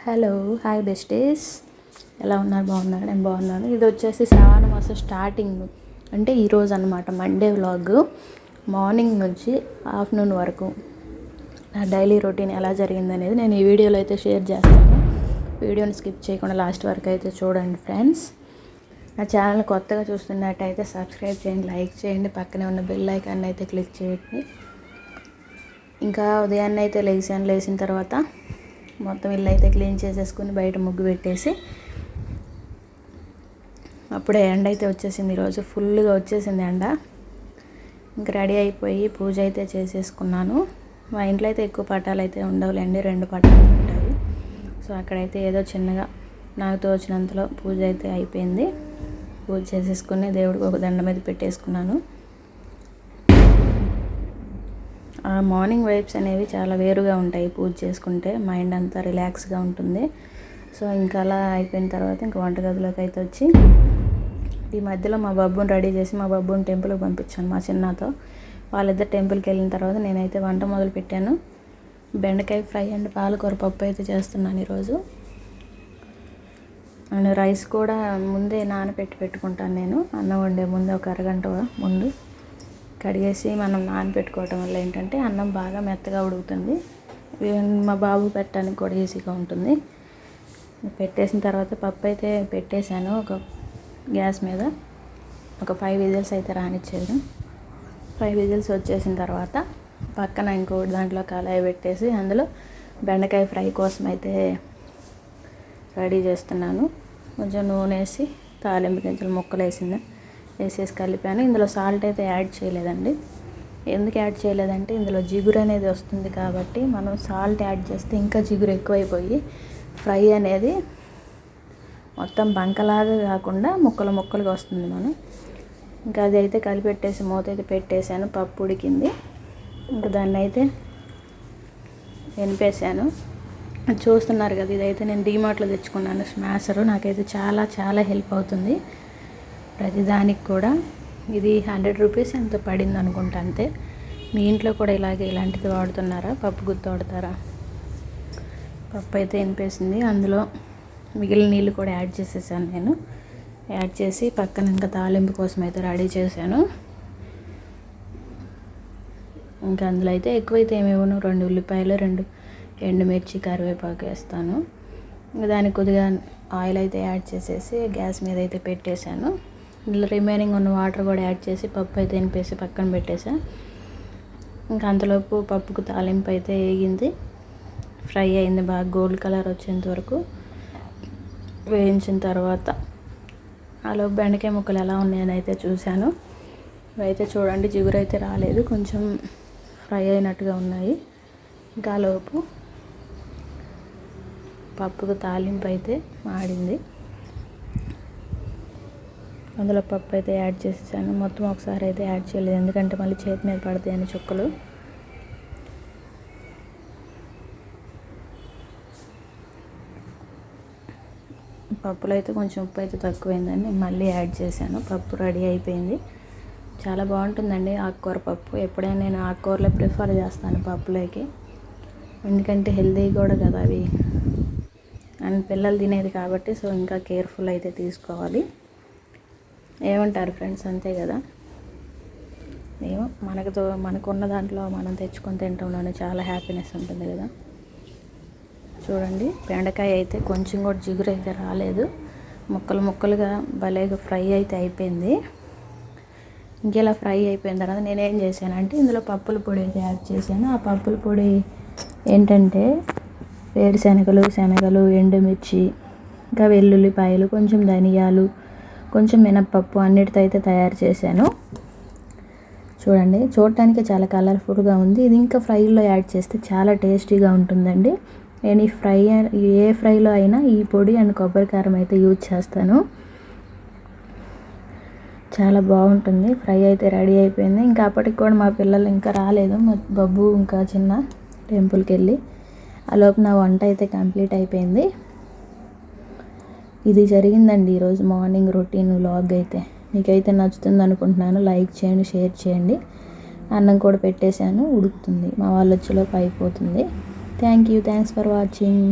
Hello hi besties, ఎలా ఉన్నారు? బాగున్నారు? నేను బాగున్నాను. ఇది వచ్చేసి శ్రావణ మాసం స్టార్టింగ్, అంటే ఈరోజు అనమాట మండే వ్లాగ్. మార్నింగ్ నుంచి ఆఫ్టర్నూన్ వరకు నా డైలీ రొటీన్ ఎలా జరిగిందనేది నేను ఈ వీడియోలో అయితే షేర్ చేస్తాను. వీడియోని స్కిప్ చేయకుండా లాస్ట్ వరకు అయితే చూడండి ఫ్రెండ్స్. నా ఛానల్ కొత్తగా చూస్తున్నట్టయితే సబ్స్క్రైబ్ చేయండి, లైక్ చేయండి, పక్కనే ఉన్న బెల్ ఐకాన్ అయితే క్లిక్ చేయండి. ఇంకా ఉదయాన్నే అయితే లేచిన తర్వాత మొత్తం ఇల్లు అయితే క్లీన్ చేసేసుకుని బయట ముగ్గు పెట్టేసి, అప్పుడే ఎండ అయితే వచ్చేసింది. ఈరోజు ఫుల్గా వచ్చేసింది ఎండ. ఇంకా రెడీ అయిపోయి పూజ అయితే చేసేసుకున్నాను. మా ఇంట్లో అయితే ఎక్కువ పటాలు అయితే ఉండవులేండి, 2 పటాలు ఉంటాయి. సో అక్కడైతే ఏదో చిన్నగా నాకు తోచినంతలో పూజ అయితే అయిపోయింది. పూజ చేసేసుకుని దేవుడికి ఒక దండ మీద పెట్టేసుకున్నాను. ఆ మార్నింగ్ వైబ్స్ అనేవి చాలా వేరుగా ఉంటాయి. పూజ చేసుకుంటే మైండ్ అంతా రిలాక్స్గా ఉంటుంది. సో ఇంకా అలా అయిపోయిన తర్వాత ఇంకా వంటగదిలోకి అయితే వచ్చి ఈ మధ్యలో మా బాబుని రెడీ చేసి మా బాబుని టెంపుల్కి పంపించాను మా చిన్నతో. వాళ్ళిద్దరు టెంపుల్కి వెళ్ళిన తర్వాత నేనైతే వంట మొదలు పెట్టాను. బెండకాయ ఫ్రై అండ్ పాలకూర పప్పు అయితే చేస్తున్నాను ఈరోజు. అండ్ రైస్ కూడా ముందే నానబెట్టి పెట్టుకుంటాను నేను. అన్నం వండే ముందు ఒక అరగంట ముందు కడిగేసి మనం నానబెట్టుకోవటం వల్ల ఏంటంటే అన్నం బాగా మెత్తగా ఉడుకుతుంది. మా బాబు పెట్టడానికి కూడా ఈజీగా ఉంటుంది. పెట్టేసిన తర్వాత పప్పు అయితే పెట్టేశాను ఒక గ్యాస్ మీద. ఒక 5 విజిల్స్ అయితే రానిచ్చాను. 5 విజిల్స్ వచ్చేసిన తర్వాత పక్కన ఇంకోటి దాంట్లో కళాయి పెట్టేసి అందులో బెండకాయ ఫ్రై కోసం అయితే రెడీ చేస్తున్నాను. కొంచెం నూనె వేసి తాలింపు గింజలు ముక్కలు వేసేసి కలిపాను. ఇందులో సాల్ట్ అయితే యాడ్ చేయలేదండి. ఎందుకు యాడ్ చేయలేదంటే ఇందులో జిగురు అనేది వస్తుంది కాబట్టి మనం సాల్ట్ యాడ్ చేస్తే ఇంకా జిగురు ఎక్కువైపోయి ఫ్రై అనేది మొత్తం బంకలాగా కాకుండా ముక్కలుగా వస్తుంది. మనం ఇంకా అది అయితే కలిపెట్టేసి మూత అయితే పెట్టేశాను. పప్పు ఉడికింది. ఇంకా దాన్ని అయితే ఎనిపేశాను. చూస్తున్నారు కదా, ఇదైతే నేను డీమార్ట్లో తెచ్చుకున్నాను స్మాషరు. నాకైతే చాలా హెల్ప్ అవుతుంది ప్రతిదానికి కూడా. ఇది 100 రూపీస్ ఎంతో పడింది అనుకుంటా, అంతే. మీ ఇంట్లో కూడా ఇలాంటిది వాడుతున్నారా? పప్పు గుత్తి వాడతారా? పప్పు అయితే ఎనిపేసింది. అందులో మిగిలిన నీళ్ళు కూడా యాడ్ చేసేసాను నేను. యాడ్ చేసి పక్కన ఇంకా తాలింపు కోసం అయితే రెడీ చేశాను. ఇంకా అందులో అయితే ఎక్కువైతే ఏమేమో 2 ఉల్లిపాయలు, 2 ఎండుమిర్చి, కరివేపాకు వేస్తాను. ఇంకా దానికి కొద్దిగా ఆయిల్ అయితే యాడ్ చేసేసి గ్యాస్ మీద అయితే పెట్టేశాను. ఇందులో రిమైనింగ్ ఉన్న వాటర్ కూడా యాడ్ చేసి పప్పు అయితే ఎనిపేసి పక్కన పెట్టేసా. ఇంకా అంతలోపు పప్పుకు తాలింపు అయితే వేగింది. ఫ్రై అయింది, బాగా గోల్డ్ కలర్ వచ్చేంత వరకు వేయించిన తర్వాత ఆలోపు బెండకాయ ముక్కలు ఎలా ఉన్నాయని అయితే చూశాను. అయితే చూడండి, జిగురు అయితే రాలేదు, కొంచెం ఫ్రై అయినట్టుగా ఉన్నాయి. ఇంకా ఆలోపు పప్పుకు తాలింపు అయితే మాడింది. అందులో పప్పు అయితే యాడ్ చేసేసాను. మొత్తం ఒకసారి అయితే యాడ్ చేయలేదు, ఎందుకంటే మళ్ళీ చేతి మీద పడతాయని చుక్కలు. పప్పులో అయితే కొంచెం ఉప్పు అయితే తక్కువైందని మళ్ళీ యాడ్ చేశాను. పప్పు రెడీ అయిపోయింది. చాలా బాగుంటుందండి ఆకుకూర పప్పు. ఎప్పుడైనా నేను ఆకుకూరలే ప్రిఫర్ చేస్తాను పప్పులోకి, ఎందుకంటే హెల్తీ కూడా కదా అవి, అండ్ పిల్లలు తినేది కాబట్టి. సో ఇంకా కేర్ఫుల్ అయితే తీసుకోవాలి. ఏమంటారు ఫ్రెండ్స్? అంతే కదా. మనకున్న దాంట్లో మనం తెచ్చుకొని తినడంలోనే చాలా హ్యాపీనెస్ ఉంటుంది కదా. చూడండి, బెండకాయ అయితే కొంచెం కూడా జిగురు అయితే రాలేదు. ముక్కలుగా భలేగా ఫ్రై అయితే అయిపోయింది. ఇంకెలా ఫ్రై అయిపోయిన తర్వాత నేనేం చేశానంటే ఇందులో పప్పుల పొడి అయితే యాడ్ చేశాను. ఆ పప్పుల పొడి ఏంటంటే వేరుశనగలు, శనగలు, ఎండుమిర్చి, ఇంకా వెల్లుల్లిపాయలు, కొంచెం ధనియాలు, కొంచెం మినప్పప్పు అన్నిటితో అయితే తయారు చేశాను. చూడండి, చూడటానికి చాలా కలర్ఫుల్గా ఉంది. ఇది ఇంకా ఫ్రైలో యాడ్ చేస్తే చాలా టేస్టీగా ఉంటుందండి. నేను ఏ ఫ్రైలో అయినా ఈ పొడి అండ్ కొబ్బరి కారం అయితే యూజ్ చేస్తాను. చాలా బాగుంటుంది. ఫ్రై అయితే రెడీ అయిపోయింది. ఇంకా అప్పటికి కూడా మా పిల్లలు ఇంకా రాలేదు. మా బాబు ఇంకా చిన్న టెంపుల్కి వెళ్ళి, ఆ లోపు నా వంట అయితే కంప్లీట్ అయిపోయింది. ఇది జరిగిందండి ఈరోజు మార్నింగ్ రొటీన్ వ్లాగ్ అయితే. మీకైతే నచ్చుతుంది అనుకుంటున్నాను. లైక్ చేయండి, షేర్ చేయండి. అన్నం కూడా పెట్టేశాను, ఉడుకుతుంది. మా వాళ్ళు వచ్చేలోపు అయిపోతుంది. Thanks for watching.